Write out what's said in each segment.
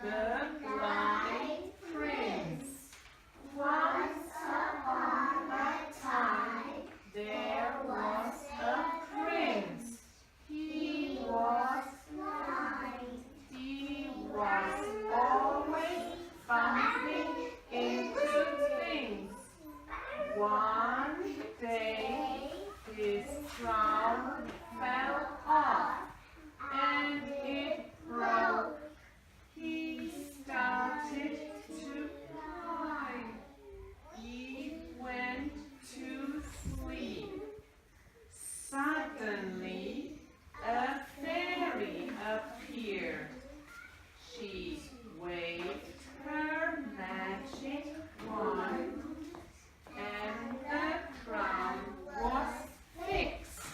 the Blind Prince. Once upon a time, there was a prince. He was blind. He was always bumping into things. One day, his crown fell off and it broke. He started to cry. He went to sleep. Suddenly, a fairy appeared. She waved her magic wand, and the crown was fixed.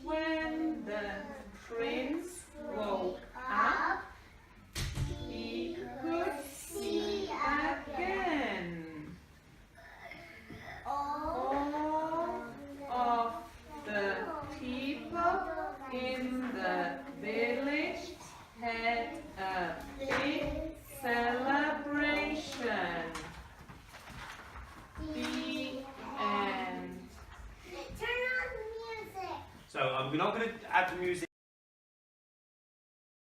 When the prince woke up, he could see again. All of the people in the village had a big celebration. The end. Turn on the music. So we're not going to add the music.